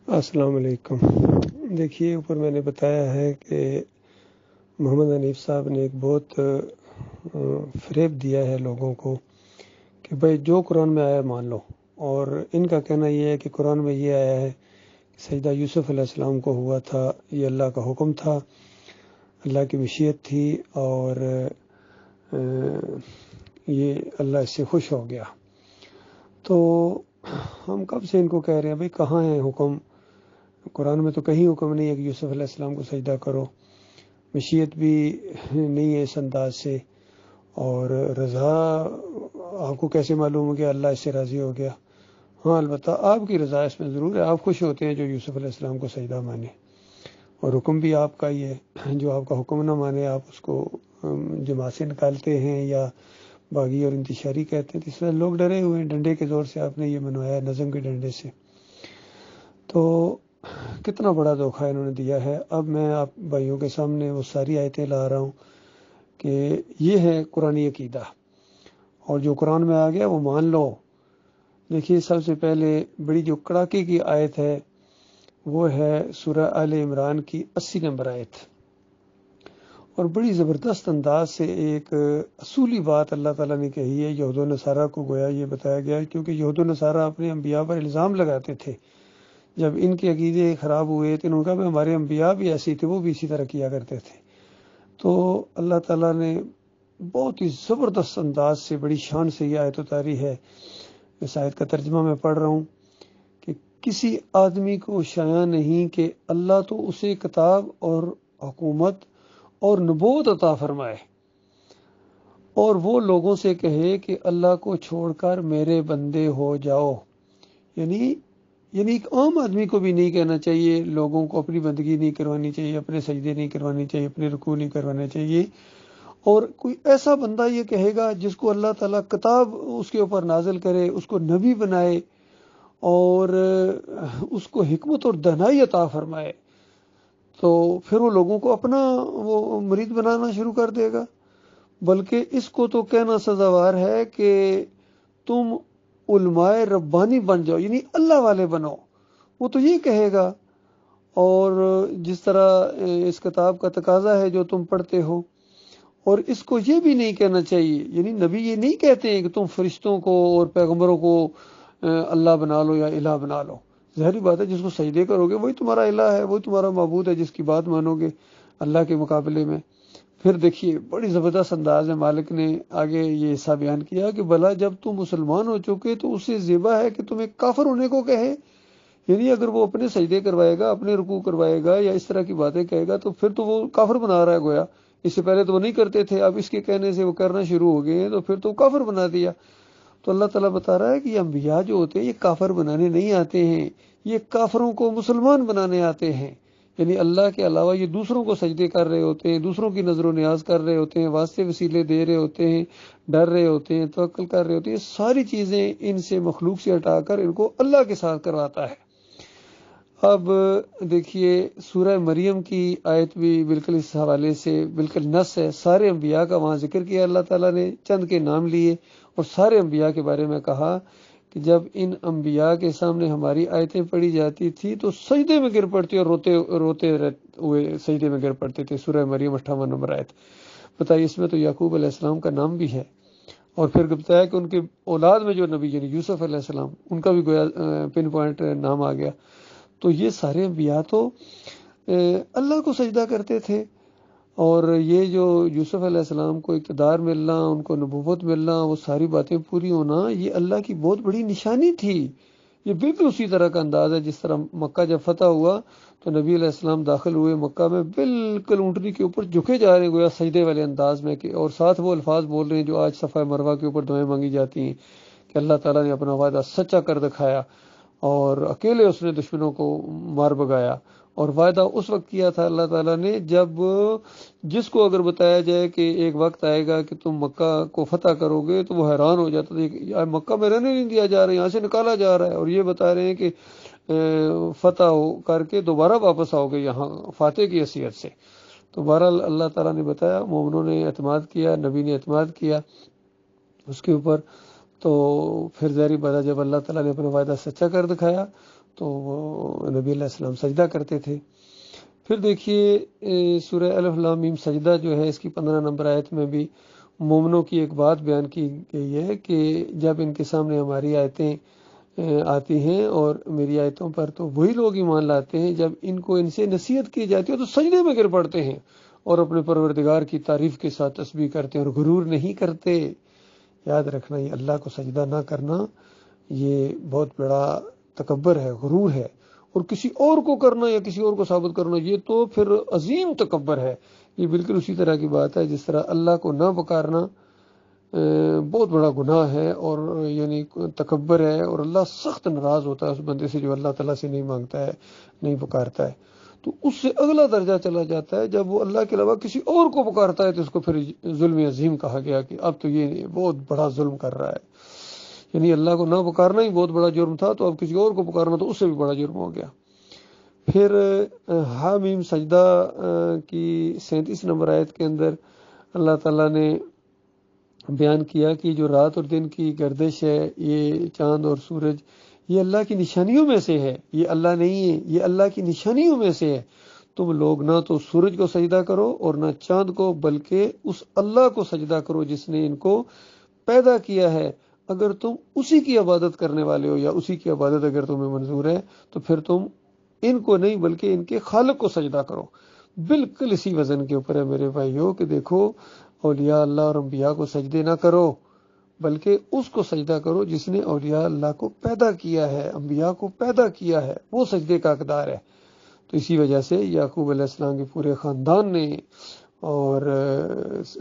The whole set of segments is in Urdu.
السلام علیکم۔ دیکھیے، اوپر میں نے بتایا ہے کہ محمد حنیف صاحب نے ایک بہت فریب دیا ہے لوگوں کو کہ بھائی جو قرآن میں آیا مان لو، اور ان کا کہنا یہ ہے کہ قرآن میں یہ آیا ہے کہ سیدہ یوسف علیہ السلام کو ہوا تھا، یہ اللہ کا حکم تھا، اللہ کی مشیت تھی، اور یہ اللہ اس سے خوش ہو گیا۔ تو ہم کب سے ان کو کہہ رہے ہیں بھائی کہاں ہے حکم؟ قرآن میں تو کہیں حکم نہیں ہے کہ یوسف علیہ السلام کو سجدہ کرو، مشیت بھی نہیں ہے اس انداز سے، اور رضا آپ کو کیسے معلوم ہو گیا اللہ اس سے راضی ہو گیا؟ ہاں، البتہ آپ کی رضا اس میں ضرور ہے، آپ خوش ہوتے ہیں جو یوسف علیہ السلام کو سجدہ مانے، اور حکم بھی آپ کا ہی ہے۔ جو آپ کا حکم نہ مانے آپ اس کو جماعت سے نکالتے ہیں یا باغی اور انتشاری کہتے ہیں۔ اس طرح لوگ ڈرے ہوئے ہیں، ڈنڈے کے زور سے آپ نے یہ منوایا، نظم کے ڈنڈے سے۔ تو کتنا بڑا دھوکہ انہوں نے دیا ہے۔ اب میں آپ بھائیوں کے سامنے وہ ساری آیتیں لا رہا ہوں کہ یہ ہے قرآنی عقیدہ، اور جو قرآن میں آ گیا وہ مان لو۔ دیکھیے، سب سے پہلے بڑی جو کڑاکے کی آیت ہے وہ ہے سورہ آل عمران کی 80 نمبر آیت، اور بڑی زبردست انداز سے ایک اصولی بات اللہ تعالیٰ نے کہی ہے۔ یہود و نصارہ کو گویا یہ بتایا گیا ہے، کیونکہ یہود و نصارہ اپنے انبیاء پر الزام لگاتے تھے۔ جب ان کے عقیدے خراب ہوئے تو انہوں نے کہا کہ ہمارے انبیاء بھی ایسے تھے، وہ بھی اسی طرح کیا کرتے تھے۔ تو اللہ تعالیٰ نے بہت ہی زبردست انداز سے بڑی شان سے یہ آیت اتاری ہے۔ اس آیت کا ترجمہ میں پڑھ رہا ہوں کہ کسی آدمی کو شایع نہیں کہ اللہ تو اسے کتاب اور حکومت اور نبوت عطا فرمائے، اور وہ لوگوں سے کہے کہ اللہ کو چھوڑ کر میرے بندے ہو جاؤ۔ یعنی ایک عام آدمی کو بھی نہیں کہنا چاہیے، لوگوں کو اپنی بندگی نہیں کروانی چاہیے، اپنے سجدے نہیں کروانی چاہیے، اپنے رکوع نہیں کروانے چاہیے۔ اور کوئی ایسا بندہ یہ کہے گا جس کو اللہ تعالیٰ کتاب اس کے اوپر نازل کرے، اس کو نبی بنائے، اور اس کو حکمت اور دانائی عطا فرمائے، تو پھر وہ لوگوں کو اپنا وہ مرید بنانا شروع کر دے گا۔ بلکہ اس کو تو کہنا سزاوار ہے کہ تم علماء ربانی بن جاؤ، یعنی اللہ والے بنو، وہ تو یہ کہے گا۔ اور جس طرح اس کتاب کا تقاضا ہے جو تم پڑھتے ہو، اور اس کو یہ بھی نہیں کہنا چاہیے، یعنی نبی یہ نہیں کہتے ہیں کہ تم فرشتوں کو اور پیغمبروں کو اللہ بنا لو یا الہ بنا لو۔ ظاہری بات ہے، جس کو سجدے کرو گے وہی تمہارا الہ ہے، وہی تمہارا معبود ہے، جس کی بات مانو گے اللہ کے مقابلے میں۔ پھر دیکھیے، بڑی زبردست انداز میں مالک نے آگے یہ حصہ بیان کیا کہ بھلا جب تم مسلمان ہو چکے تو اس سے زیبا ہے کہ تم ایک کافر ہونے کو کہے۔ یعنی اگر وہ اپنے سجدے کروائے گا، اپنے رکوع کروائے گا یا اس طرح کی باتیں کہے گا تو پھر تو وہ کافر بنا رہا ہے گویا۔ اس سے پہلے تو وہ نہیں کرتے تھے، اب اس کے کہنے سے وہ کرنا شروع ہو گئے ہیں، تو پھر تو کافر بنا دیا۔ تو اللہ تعالیٰ بتا رہا ہے کہ یہ انبیاء جو ہوتے ہیں یہ کافر بنانے نہیں آتے ہیں، یہ کافروں کو مسلمان بنانے آتے ہیں۔ یعنی اللہ کے علاوہ یہ دوسروں کو سجدے کر رہے ہوتے ہیں، دوسروں کی نظر و نیاز کر رہے ہوتے ہیں، واسطے وسیلے دے رہے ہوتے ہیں، ڈر رہے ہوتے ہیں، توکل کر رہے ہوتے ہیں۔ ساری چیزیں ان سے مخلوق سے ہٹا کر ان کو اللہ کے ساتھ کرواتا ہے۔ اب دیکھیے، سورہ مریم کی آیت بھی بالکل اس حوالے سے بالکل نص ہے۔ سارے انبیاء کا وہاں ذکر کیا اللہ تعالیٰ نے، چند کے نام لیے اور سارے انبیاء کے بارے میں کہا کہ جب ان انبیاء کے سامنے ہماری آیتیں پڑھی جاتی تھی تو سجدے میں گر پڑتے اور روتے ہوئے سجدے میں گر پڑتے تھے۔ سورہ مریم 58 نمبر آیت۔ بتائیے، اس میں تو یعقوب علیہ السلام کا نام بھی ہے، اور پھر بتایا کہ ان کے اولاد میں جو نبی یعنی یوسف علیہ السلام، ان کا بھی گویا پن پوائنٹ نام آ گیا۔ تو یہ سارے انبیاء تو اللہ کو سجدہ کرتے تھے، اور یہ جو یوسف علیہ السلام کو اقتدار ملنا، ان کو نبوت ملنا، وہ ساری باتیں پوری ہونا، یہ اللہ کی بہت بڑی نشانی تھی۔ یہ بالکل اسی طرح کا انداز ہے جس طرح مکہ جب فتح ہوا تو نبی علیہ السلام داخل ہوئے مکہ میں، بالکل اونٹنی کے اوپر جھکے جا رہے ہیں گویا سجدے والے انداز میں، کہ اور ساتھ وہ الفاظ بول رہے ہیں جو آج صفحہ مروہ کے اوپر دعائیں مانگی جاتی ہیں کہ اللہ تعالیٰ نے اپنا وعدہ سچا کر دکھایا، اور اکیلے اس نے دشمنوں کو مار بگایا۔ اور وعدہ اس وقت کیا تھا اللہ تعالیٰ نے جب جس کو اگر بتایا جائے کہ ایک وقت آئے گا کہ تم مکہ کو فتح کرو گے تو وہ حیران ہو جاتا تھا، مکہ میں رہنے نہیں دیا جا رہا ہے، یہاں سے نکالا جا رہا ہے، اور یہ بتا رہے ہیں کہ فتح کر کے دوبارہ واپس آؤ گے یہاں فاتح کی حیثیت سے۔ تو بہرحال اللہ تعالیٰ نے بتایا، مومنوں نے اعتماد کیا، نبی نے اعتماد کیا اس کے اوپر۔ تو پھر ظاہری بات ہے، جب اللہ تعالیٰ نے اپنا وعدہ سچا کر دکھایا تو وہ نبی علیہ السلام سجدہ کرتے تھے۔ پھر دیکھیے سورہ الف لام میم سجدہ جو ہے، اس کی 15 نمبر آیت میں بھی مومنوں کی ایک بات بیان کی گئی ہے کہ جب ان کے سامنے ہماری آیتیں آتی ہیں اور میری آیتوں پر، تو وہی لوگ ایمان لاتے ہیں جب ان سے نصیحت کی جاتی ہے تو سجدے میں گر پڑتے ہیں اور اپنے پروردگار کی تعریف کے ساتھ تسبیح کرتے ہیں اور غرور نہیں کرتے۔ یاد رکھنا، یہ اللہ کو سجدہ نہ کرنا یہ بہت بڑا تکبر ہے، غرور ہے، اور کسی اور کو کرنا یا کسی اور کو ثابت کرنا یہ تو پھر عظیم تکبر ہے۔ یہ بالکل اسی طرح کی بات ہے جس طرح اللہ کو نہ پکارنا بہت بڑا گناہ ہے اور یعنی تکبر ہے، اور اللہ سخت ناراض ہوتا ہے اس بندے سے جو اللہ تعالیٰ سے نہیں مانگتا ہے، نہیں پکارتا ہے۔ تو اس سے اگلا درجہ چلا جاتا ہے جب وہ اللہ کے علاوہ کسی اور کو پکارتا ہے، تو اس کو پھر ظلم عظیم کہا گیا کہ اب تو یہ بہت بڑا ظلم کر رہا ہے۔ یعنی اللہ کو نہ پکارنا ہی بہت بڑا جرم تھا، تو اب کسی اور کو پکارنا تو اس سے بھی بڑا جرم ہو گیا۔ پھر حامیم سجدہ کی 37 نمبر آیت کے اندر اللہ تعالیٰ نے بیان کیا کہ جو رات اور دن کی گردش ہے، یہ چاند اور سورج، یہ اللہ کی نشانیوں میں سے ہے، یہ اللہ نہیں ہے، یہ اللہ کی نشانیوں میں سے ہے۔ تم لوگ نہ تو سورج کو سجدہ کرو اور نہ چاند کو، بلکہ اس اللہ کو سجدہ کرو جس نے ان کو پیدا کیا ہے۔ اگر تم اسی کی عبادت کرنے والے ہو، یا اسی کی عبادت اگر تمہیں منظور ہے، تو پھر تم ان کو نہیں بلکہ ان کے خالق کو سجدہ کرو۔ بالکل اسی وزن کے اوپر ہے میرے بھائیوں کہ دیکھو، اولیاء اللہ اور انبیاء کو سجدے نہ کرو، بلکہ اس کو سجدہ کرو جس نے اولیاء اللہ کو پیدا کیا ہے، انبیاء کو پیدا کیا ہے، وہ سجدے کا حقدار ہے۔ تو اسی وجہ سے یعقوب علیہ السلام کے پورے خاندان نے اور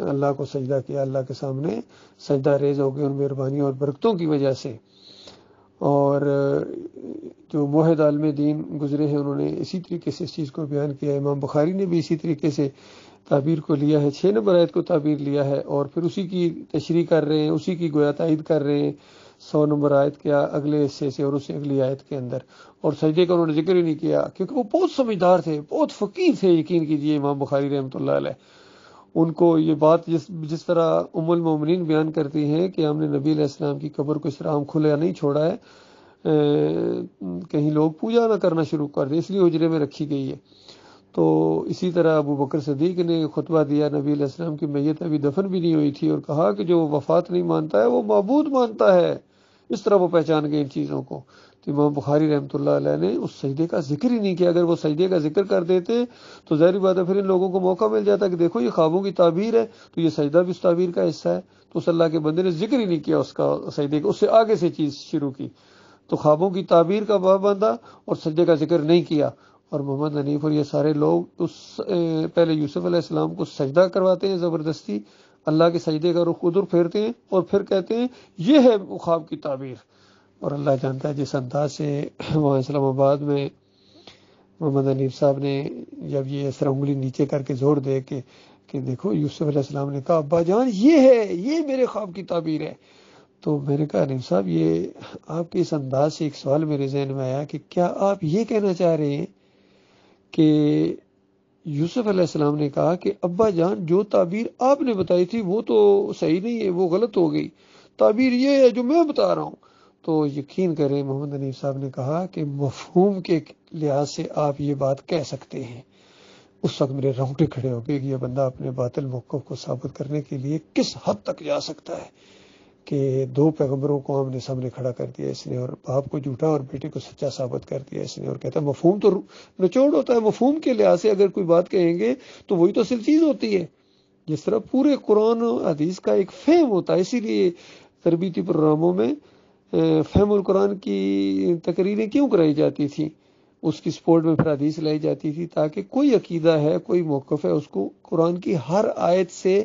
اللہ کو سجدہ کیا، اللہ کے سامنے سجدہ ریز ہو گئے ان مہربانیوں اور برکتوں کی وجہ سے۔ اور جو موحد عالم دین گزرے ہیں انہوں نے اسی طریقے سے اس چیز کو بیان کیا۔ امام بخاری نے بھی اسی طریقے سے تعبیر کو لیا ہے، 6 نمبر آیت کو تعبیر لیا ہے اور پھر اسی کی تشریح کر رہے ہیں، اسی کی گویا تائید کر رہے ہیں 100 نمبر آیت کے اگلے حصے سے اور اس سے اگلی آیت کے اندر۔ اور سجدے کا انہوں نے ذکر ہی نہیں کیا کیونکہ وہ بہت سمجھدار تھے، بہت فقیہ تھے، یقین کیجئے امام بخاری رحمۃ اللہ علیہ۔ ان کو یہ بات جس طرح ام المومنین بیان کرتی ہیں کہ ہم نے نبی علیہ السلام کی قبر کو اس طرح کھلا نہیں چھوڑا ہے، کہیں لوگ پوجا نہ کرنا شروع کر دیں، اس لیے حجرے میں رکھی گئی ہے۔ تو اسی طرح ابو بکر صدیق نے خطبہ دیا، نبی علیہ السلام کی میت ابھی دفن بھی نہیں ہوئی تھی، اور کہا کہ جو وفات نہیں مانتا ہے وہ معبود مانتا ہے۔ اس طرح وہ پہچان گئے ان چیزوں کو۔ تو امام بخاری رحمۃ اللہ علیہ نے اس سجدے کا ذکر ہی نہیں کیا۔ اگر وہ سجدے کا ذکر کر دیتے تو ظاہری بات ہے پھر ان لوگوں کو موقع مل جاتا کہ دیکھو یہ خوابوں کی تعبیر ہے، تو یہ سجدہ بھی اس تعبیر کا حصہ ہے۔ تو اس اللہ کے بندے نے ذکر ہی نہیں کیا اس کا، سجدے کا، اس سے آگے سے چیز شروع کی۔ تو خوابوں کی تعبیر کا باب باندھا اور سجدے کا ذکر نہیں کیا۔ اور محمد حنیف اور یہ سارے لوگ پہلے یوسف علیہ السلام کو سجدہ کرواتے ہیں زبردستی، اللہ کے سجدے کا رخ ادھر پھیرتے ہیں اور پھر کہتے ہیں یہ ہے خواب کی تعبیر۔ اور اللہ جانتا ہے جس انداز سے وہاں اسلام آباد میں محمد حنیف صاحب نے جب یہ اس طرح انگلی نیچے کر کے زور دے کہ دیکھو یوسف علیہ السلام نے کہا ابا جان یہ ہے، یہ میرے خواب کی تعبیر ہے، تو میں نے کہا حنیف صاحب یہ آپ کے اس انداز سے ایک سوال میرے ذہن میں آیا کہ کیا آپ یہ کہنا چاہ رہے ہیں کہ یوسف علیہ السلام نے کہا کہ ابا جان جو تعبیر آپ نے بتائی تھی وہ تو صحیح نہیں ہے، وہ غلط ہو گئی، تعبیر یہ ہے جو میں بتا رہا ہوں؟ تو یقین کریں محمد حنیف صاحب نے کہا کہ مفہوم کے لحاظ سے آپ یہ بات کہہ سکتے ہیں۔ اس وقت میرے رونگٹے کھڑے ہو گئے کہ یہ بندہ اپنے باطل موقف کو ثابت کرنے کے لیے کس حد تک جا سکتا ہے کہ 2 پیغمبروں کو آمنے سامنے کھڑا کر دیا اس نے، اور باپ کو جھوٹا اور بیٹے کو سچا ثابت کر دیا اس نے، اور کہتا ہے مفہوم تو نچوڑ ہوتا ہے، مفہوم کے لحاظ سے اگر کوئی بات کہیں گے تو وہی تو اصل چیز ہوتی ہے۔ جس طرح پورے قرآن و حدیث کا ایک فہم ہوتا ہے، اسی لیے تربیتی پروگراموں میں فہم القرآن کی تقریریں کیوں کرائی جاتی تھی، اس کی سپورٹ میں پھر حدیث لائی جاتی تھی تاکہ کوئی عقیدہ ہے، کوئی موقف ہے، اس کو قرآن کی ہر آیت سے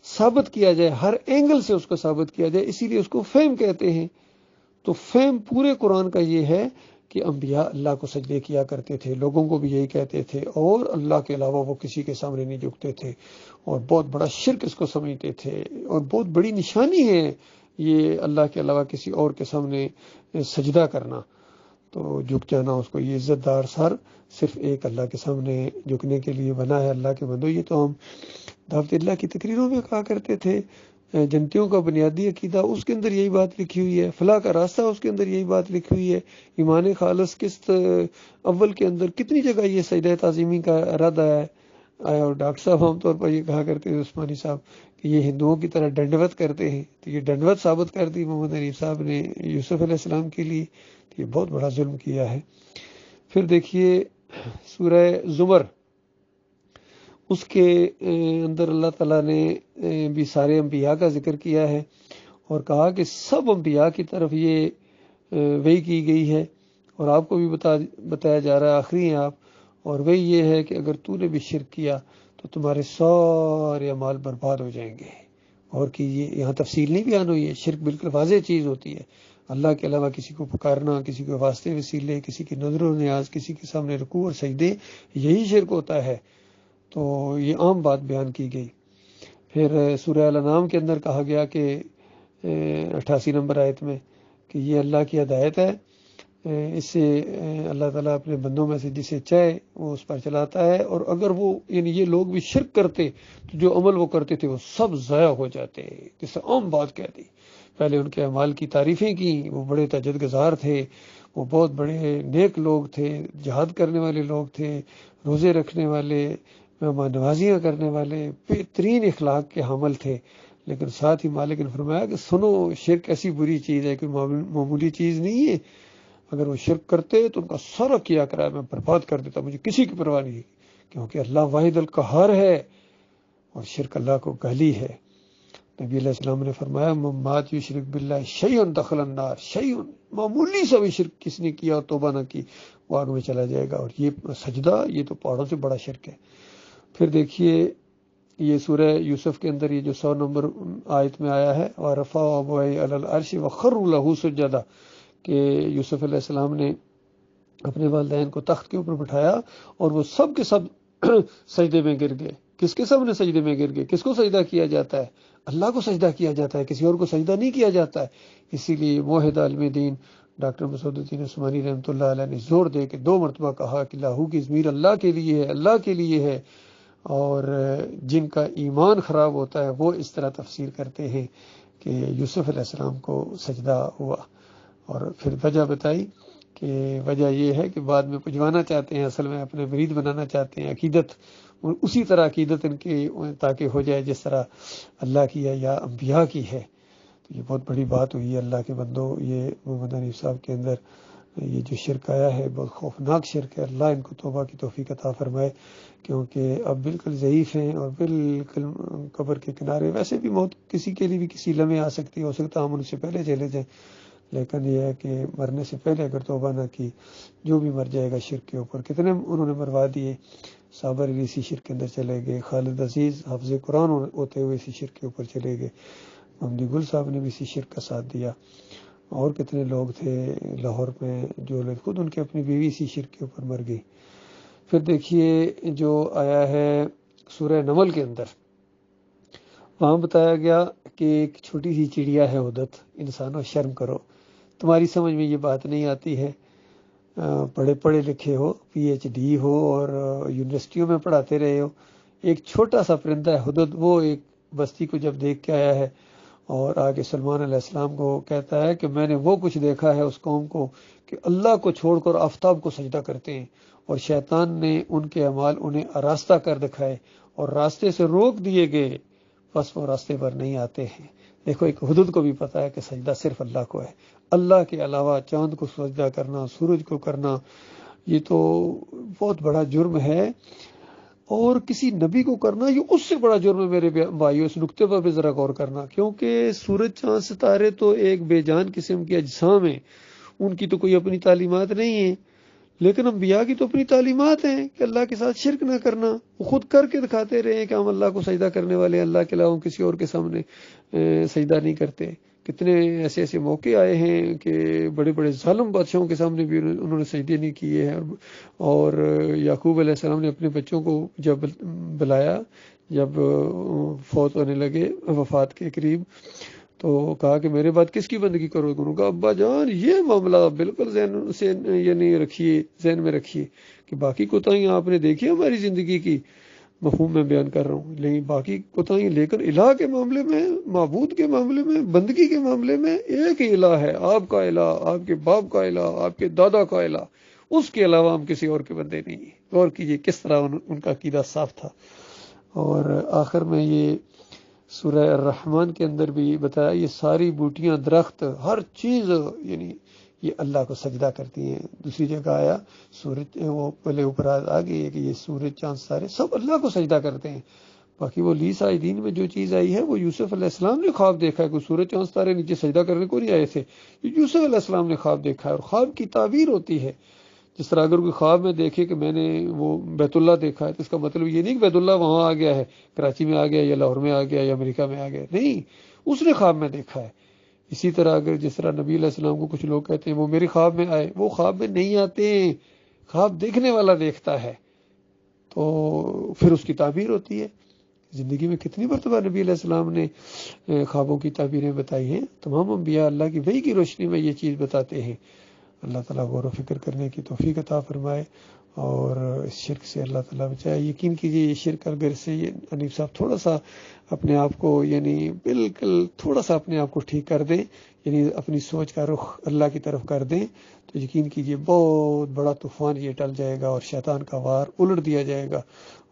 ثابت کیا جائے، ہر اینگل سے اس کو ثابت کیا جائے، اسی لیے اس کو فہم کہتے ہیں۔ تو فہم پورے قرآن کا یہ ہے کہ انبیاء اللہ کو سجدے کیا کرتے تھے، لوگوں کو بھی یہی کہتے تھے، اور اللہ کے علاوہ وہ کسی کے سامنے نہیں جھکتے تھے، اور بہت بڑا شرک اس کو سمجھتے تھے، اور بہت بڑی نشانی ہے یہ اللہ کے علاوہ کسی اور کے سامنے سجدہ کرنا، تو جھک جانا اس کو، یہ عزت دار سر صرف ایک اللہ کے سامنے جھکنے کے لیے بنا ہے۔ اللہ کے بندو، یہ تو ہم دعوت اللہ کی تقریروں میں کہا کرتے تھے، جنتیوں کا بنیادی عقیدہ اس کے اندر یہی بات لکھی ہوئی ہے، فلاح کا راستہ اس کے اندر یہی بات لکھی ہوئی ہے، ایمان خالص قسط اول کے اندر کتنی جگہ یہ سجدہ تعظیمی کا ارادہ ہے آیا۔ اور ڈاکٹر صاحب عام طور پر یہ کہا کرتے ہیں عثمانی صاحب کہ یہ ہندوؤں کی طرح ڈنڈوت کرتے ہیں، تو یہ ڈنڈوت ثابت کر دی محمد حنیف صاحب نے یوسف علیہ السلام کے لیے، تو یہ بہت بڑا ظلم کیا ہے۔ پھر دیکھیے سورہ زمر، اس کے اندر اللہ تعالیٰ نے بھی سارے انبیاء کا ذکر کیا ہے اور کہا کہ سب انبیاء کی طرف یہ وحی کی گئی ہے، اور آپ کو بھی بتایا جا رہا ہے، آخری ہیں آپ، اور وہی یہ ہے کہ اگر تو نے بھی شرک کیا تو تمہارے سارے اعمال برباد ہو جائیں گے۔ اور کہ یہ یہاں تفصیل نہیں بیان ہوئی ہے، شرک بالکل واضح چیز ہوتی ہے، اللہ کے علاوہ کسی کو پکارنا، کسی کو واسطے وسیلے، کسی کی نظر و نیاز، کسی کے سامنے رکوع اور سجدے، یہی شرک ہوتا ہے۔ تو یہ عام بات بیان کی گئی۔ پھر سورہ الانعام کے اندر کہا گیا کہ 88 نمبر آیت میں کہ یہ اللہ کی ہدایت ہے، اس سے اللہ تعالیٰ اپنے بندوں میں سے جسے چاہے وہ اس پر چلاتا ہے، اور اگر وہ یعنی یہ لوگ بھی شرک کرتے تو جو عمل وہ کرتے تھے وہ سب ضائع ہو جاتے۔ جس سے عام بات کہہ دی، پہلے ان کے اعمال کی تعریفیں کی، وہ بڑے تہجد گزار تھے، وہ بہت بڑے نیک لوگ تھے، جہاد کرنے والے لوگ تھے، روزے رکھنے والے، مہمان نوازیاں کرنے والے، بہترین اخلاق کے حامل تھے، لیکن ساتھ ہی مالک نے فرمایا کہ سنو، شرک ایسی بری چیز ہے کہ معمولی چیز نہیں ہے، اگر وہ شرک کرتے تو ان کا سارا کیا کرا میں برباد کر دیتا، مجھے کسی کی پرواہ نہیں، کیونکہ اللہ واحد القہار ہے اور شرک اللہ کو گالی ہے۔ نبی علیہ السلام نے فرمایا مات یشرک باللہ شیء دخل النار، شیء، معمولی سا بھی شرک کس نے کیا اور توبہ نہ کی وہ آگ میں چلا جائے گا، اور یہ سجدہ یہ تو پہاڑوں سے بڑا شرک ہے۔ پھر دیکھیے یہ سورہ یوسف کے اندر یہ جو 100 نمبر آیت میں آیا ہے، وَرَفَعَ أَبَوَيْهِ عَلَى الْعَرْشِ وَخَرُّوا لَهُ سُجَّدًا، کہ یوسف علیہ السلام نے اپنے والدین کو تخت کے اوپر بٹھایا اور وہ سب کے سب سجدے میں گر گئے۔ کس کے سب نے سجدے میں گر گئے؟ کس کو سجدہ کیا جاتا ہے؟ اللہ کو سجدہ کیا جاتا ہے، کسی اور کو سجدہ نہیں کیا جاتا ہے۔ اسی لیے موحد عالم دین ڈاکٹر مسعود الدین عثمانی رحمۃ اللہ علیہ نے زور دے کے 2 مرتبہ کہا کہ لاہو کی ضمیر اللہ کے لیے ہے، اللہ کے لیے ہے، اور جن کا ایمان خراب ہوتا ہے وہ اس طرح تفسیر کرتے ہیں کہ یوسف علیہ السلام کو سجدہ ہوا، اور پھر وجہ بتائی کہ وجہ یہ ہے کہ بعد میں پجوانا چاہتے ہیں، اصل میں اپنے مرید بنانا چاہتے ہیں، عقیدت اسی طرح عقیدت ان کی تاکہ ہو جائے جس طرح اللہ کی ہے یا انبیاء کی ہے۔ تو یہ بہت بڑی بات ہوئی ہے اللہ کے بندوں، یہ محمد حنیف صاحب کے اندر یہ جو شرک آیا ہے بہت خوفناک شرک ہے۔ اللہ ان کو توبہ کی توفیق عطا فرمائے، کیونکہ اب بالکل ضعیف ہیں اور بالکل قبر کے کنارے، ویسے بھی موت کسی کے لیے بھی کسی لمحے آ سکتی ہے، ہو سکتا ہم ان سے پہلے چلے جائیں، لیکن یہ ہے کہ مرنے سے پہلے اگر توبہ نہ کی جو بھی مر جائے گا شرک کے اوپر، کتنے انہوں نے مروا دیے، صابر علی اسی شرک کے اندر چلے گئے، خالد عزیز حافظ قرآن ہوتے ہوئے اسی شرک کے اوپر چلے گئے، محمد گل صاحب نے بھی اسی شرک کا ساتھ دیا، اور کتنے لوگ تھے لاہور میں جو لوگ خود ان کی اپنی بیوی اسی شرک کے اوپر مر گئی۔ پھر دیکھیے جو آیا ہے سورہ نمل کے اندر، وہاں بتایا گیا کہ ایک چھوٹی سی چڑیا ہے ہدہد، انسانوں شرم کرو، تمہاری سمجھ میں یہ بات نہیں آتی ہے، بڑے پڑھے لکھے ہو، پی ایچ ڈی ہو اور یونیورسٹیوں میں پڑھاتے رہے ہو، ایک چھوٹا سا پرندہ ہے ہدہد، وہ ایک بستی کو جب دیکھ کے آیا ہے اور آگے سلمان علیہ السلام کو کہتا ہے کہ میں نے وہ کچھ دیکھا ہے اس قوم کو کہ اللہ کو چھوڑ کر آفتاب کو سجدہ کرتے ہیں، اور شیطان نے ان کے اعمال انہیں آراستہ کر دکھائے اور راستے سے روک دیے گئے، بس وہ راستے پر نہیں آتے ہیں۔ دیکھو ایک ہدہد کو بھی پتا ہے کہ سجدہ صرف اللہ کو ہے، اللہ کے علاوہ چاند کو سجدہ کرنا، سورج کو کرنا، یہ تو بہت بڑا جرم ہے، اور کسی نبی کو کرنا یہ اس سے بڑا جرم ہے میرے بھائیو۔ اس نقطے پر بھی ذرا غور کرنا، کیونکہ سورج چاند ستارے تو ایک بے جان قسم کے اجسام ہیں، ان کی تو کوئی اپنی تعلیمات نہیں ہے، لیکن انبیاء کی تو اپنی تعلیمات ہیں کہ اللہ کے ساتھ شرک نہ کرنا، وہ خود کر کے دکھاتے رہے کہ ہم اللہ کو سجدہ کرنے والے ہیں، اللہ کے علاوہ کسی اور کے سامنے سجدہ نہیں کرتے۔ کتنے ایسے ایسے موقع آئے ہیں کہ بڑے بڑے ظالم بادشاہوں کے سامنے بھی انہوں نے سجدے نہیں کیے ہیں، اور یعقوب علیہ السلام نے اپنے بچوں کو جب بلایا، جب فوت ہونے لگے وفات کے قریب، تو کہا کہ میرے بعد کس کی بندگی کرو گے؟ کہا ابا جان یہ معاملہ بالکل ذہن سے یہ نہیں رکھیے، ذہن میں رکھیے کہ باقی کوتاہیاں آپ نے دیکھی ہماری زندگی کی، مفہوم میں بیان کر رہا ہوں، لیکن باقی کوتاہی، لیکن الہ کے معاملے میں، معبود کے معاملے میں، بندگی کے معاملے میں ایک ہی الہ ہے، آپ کا الہ، آپ کے باپ کا الہ، آپ کے دادا کا الہ، اس کے علاوہ ہم کسی اور کے بندے نہیں ہیں۔ غور کیجئے کس طرح ان کا عقیدہ صاف تھا۔ اور آخر میں یہ سورہ الرحمن کے اندر بھی بتایا، یہ ساری بوٹیاں، درخت، ہر چیز یعنی یہ اللہ کو سجدہ کرتی ہیں۔ دوسری جگہ آیا سورج، وہ پہلے اوپر آ گئی ہے کہ یہ سورج، چاند، ستارے سب اللہ کو سجدہ کرتے ہیں۔ باقی وہ لیس آئی دین میں جو چیز آئی ہے وہ یوسف علیہ السلام نے خواب دیکھا ہے، کوئی سورج چاند ستارے نیچے سجدہ کرنے کو نہیں آئے تھے، یوسف علیہ السلام نے خواب دیکھا ہے، اور خواب کی تعبیر ہوتی ہے۔ جس طرح اگر کوئی خواب میں دیکھے کہ میں نے وہ بیت اللہ دیکھا ہے، تو اس کا مطلب یہ نہیں کہ بیت اللہ وہاں آ گیا ہے، کراچی میں آ گیا یا لاہور میں آ گیا یا امریکہ میں آ گیا، نہیں، اس نے خواب میں دیکھا ہے۔ اسی طرح اگر جس طرح نبی علیہ السلام کو کچھ لوگ کہتے ہیں وہ میرے خواب میں آئے، وہ خواب میں نہیں آتے، خواب دیکھنے والا دیکھتا ہے، تو پھر اس کی تعبیر ہوتی ہے۔ زندگی میں کتنی مرتبہ نبی علیہ السلام نے خوابوں کی تعبیریں بتائی ہیں۔ تمام انبیاء اللہ کی وحی کی روشنی میں یہ چیز بتاتے ہیں۔ اللہ تعالیٰ غور و فکر کرنے کی توفیق عطا فرمائے، اور اس شرک سے اللہ تعالیٰ بچائے۔ یقین کیجیے یہ شرک اگر سے یہ حنیف صاحب تھوڑا سا اپنے آپ کو، یعنی بالکل تھوڑا سا اپنے آپ کو ٹھیک کر دیں، یعنی اپنی سوچ کا رخ اللہ کی طرف کر دیں، تو یقین کیجیے بہت بڑا طوفان یہ ٹل جائے گا، اور شیطان کا وار الٹ دیا جائے گا،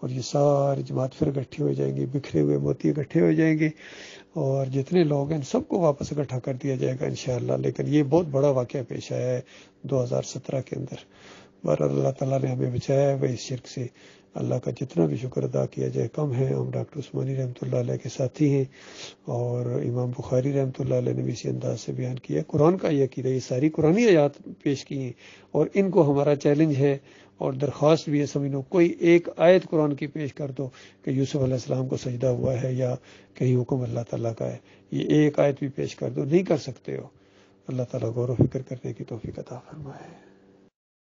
اور یہ ساری جماعت پھر اکٹھی ہو جائیں گے، بکھرے ہوئے موتی اکٹھے ہو جائیں گے، اور جتنے لوگ ہیں سب کو واپس اکٹھا کر دیا جائے گا انشاءاللہ۔ لیکن یہ بہت بڑا واقعہ پیش آیا ہے 2017 کے اندر۔ بہرحال اللہ تعالیٰ نے ہمیں بچایا ہے اس شرک سے۔ اللہ کا جتنا بھی شکر ادا کیا جائے کم ہے۔ ہم ڈاکٹر عثمانی رحمۃ اللہ علیہ کے ساتھی ہیں، اور امام بخاری رحمۃ اللہ علیہ نے بھی اسی انداز سے بیان کیا۔ قرآن کا یہ عقیدہ، یہ ساری قرآنی آیات پیش کی ہیں، اور ان کو ہمارا چیلنج ہے اور درخواست بھی ہے، سمجھو کوئی ایک آیت قرآن کی پیش کر دو کہ یوسف علیہ السلام کو سجدہ ہوا ہے یا کہیں حکم اللہ تعالیٰ کا ہے، یہ ایک آیت بھی پیش کر دو، نہیں کر سکتے ہو۔ اللہ تعالیٰ غور و فکر کرنے کی توفیق عطا فرمائے۔